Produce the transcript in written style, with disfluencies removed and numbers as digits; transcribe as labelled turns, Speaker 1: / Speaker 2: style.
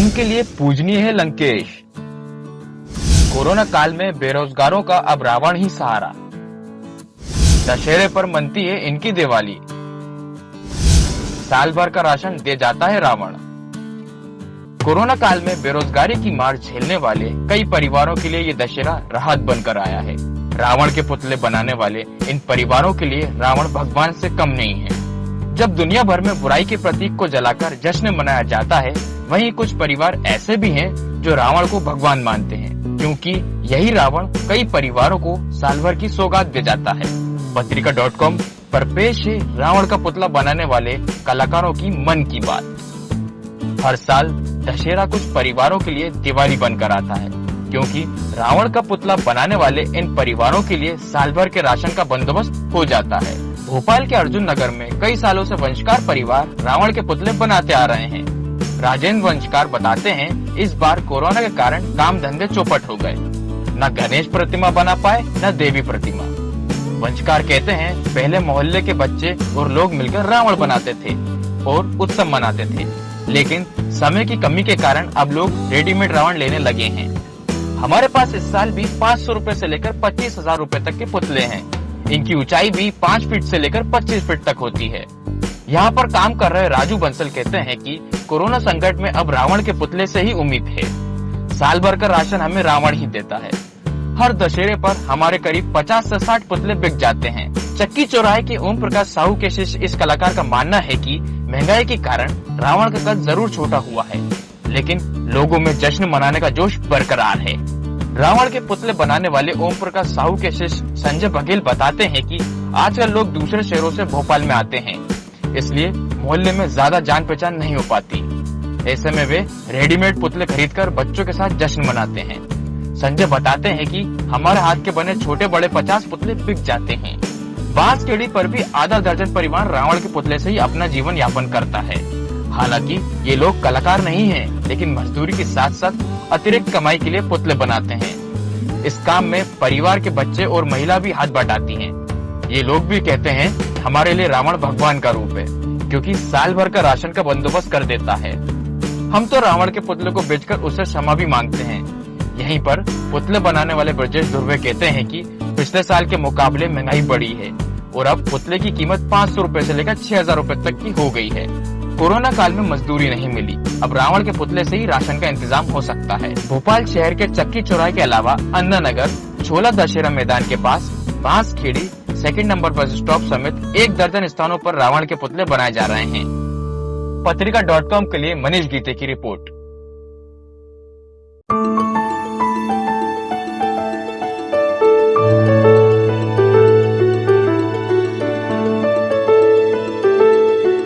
Speaker 1: इनके लिए पूजनीय है लंकेश। कोरोना काल में बेरोजगारों का अब रावण ही सहारा। दशहरे पर मनती है इनकी दिवाली। साल भर का राशन दे जाता है रावण। कोरोना काल में बेरोजगारी की मार झेलने वाले कई परिवारों के लिए ये दशहरा राहत बनकर आया है। रावण के पुतले बनाने वाले इन परिवारों के लिए रावण भगवान से कम नहीं है। जब दुनिया भर में बुराई के प्रतीक को जलाकर जश्न मनाया जाता है, वहीं कुछ परिवार ऐसे भी हैं जो रावण को भगवान मानते हैं, क्योंकि यही रावण कई परिवारों को साल भर की सौगात दे जाता है। पत्रिका.com पर पेश है रावण का पुतला बनाने वाले कलाकारों की मन की बात। हर साल दशहरा कुछ परिवारों के लिए दिवाली बनकर आता है, क्योंकि रावण का पुतला बनाने वाले इन परिवारों के लिए साल भर के राशन का बंदोबस्त हो जाता है। भोपाल के अर्जुन नगर में कई सालों से वंशकार परिवार रावण के पुतले बनाते आ रहे हैं। राजेंद्र वंशकार बताते हैं, इस बार कोरोना के कारण काम धंधे चौपट हो गए। न गणेश प्रतिमा बना पाए न देवी प्रतिमा। वंशकार कहते हैं, पहले मोहल्ले के बच्चे और लोग मिलकर रावण बनाते थे और उत्सव मनाते थे, लेकिन समय की कमी के कारण अब लोग रेडीमेड रावण लेने लगे हैं। हमारे पास इस साल भी 500 रूपए से लेकर 25,000 रूपए तक के पुतले हैं। इनकी ऊंचाई भी 5 फीट से लेकर 25 फीट तक होती है। यहाँ पर काम कर रहे राजू बंसल कहते हैं कि कोरोना संकट में अब रावण के पुतले से ही उम्मीद है। साल भर का राशन हमें रावण ही देता है। हर दशहरे पर हमारे करीब 50 से 60 पुतले बिक जाते हैं। चक्की चौराहे के ओम प्रकाश साहू के शिष्य इस कलाकार का मानना है कि महंगाई के कारण रावण का कद जरूर छोटा हुआ है, लेकिन लोगों में जश्न मनाने का जोश बरकरार है। रावण के पुतले बनाने वाले ओम प्रकाश साहू के शिष्य संजय बघेल बताते हैं कि आजकल लोग दूसरे शहरों से भोपाल में आते हैं, इसलिए मोहल्ले में ज्यादा जान पहचान नहीं हो पाती। ऐसे में वे रेडीमेड पुतले खरीदकर बच्चों के साथ जश्न मनाते हैं। संजय बताते हैं कि हमारे हाथ के बने छोटे बड़े 50 पुतले बिक जाते हैं। बांसखेड़ी पर भी आधा दर्जन परिवार रावण के पुतले से ही अपना जीवन यापन करता है। हालांकि ये लोग कलाकार नहीं हैं, लेकिन मजदूरी के साथ साथ अतिरिक्त कमाई के लिए पुतले बनाते हैं। इस काम में परिवार के बच्चे और महिला भी हाथ बटाती हैं। ये लोग भी कहते हैं, हमारे लिए रावण भगवान का रूप है, क्योंकि साल भर का राशन का बंदोबस्त कर देता है। हम तो रावण के पुतले को बेचकर उससे क्षमा भी मांगते हैं। यहीं पर पुतले बनाने वाले ब्रजेश धुर्वे कहते हैं कि पिछले साल के मुकाबले महंगाई बढ़ी है और अब पुतले की कीमत 500 रूपए से लेकर 6,000 रूपए तक की हो गई है। कोरोना काल में मजदूरी नहीं मिली, अब रावण के पुतले से ही राशन का इंतजाम हो सकता है। भोपाल शहर के चक्की चौराहे के अलावा अन्ना नगर, छोला दशहरा मैदान के पास, बांसखेड़ी, 2 नंबर बस स्टॉप समेत 1 दर्जन स्थानों पर रावण के पुतले बनाए जा रहे हैं। पत्रिका.com के लिए मनीष गीते की रिपोर्ट।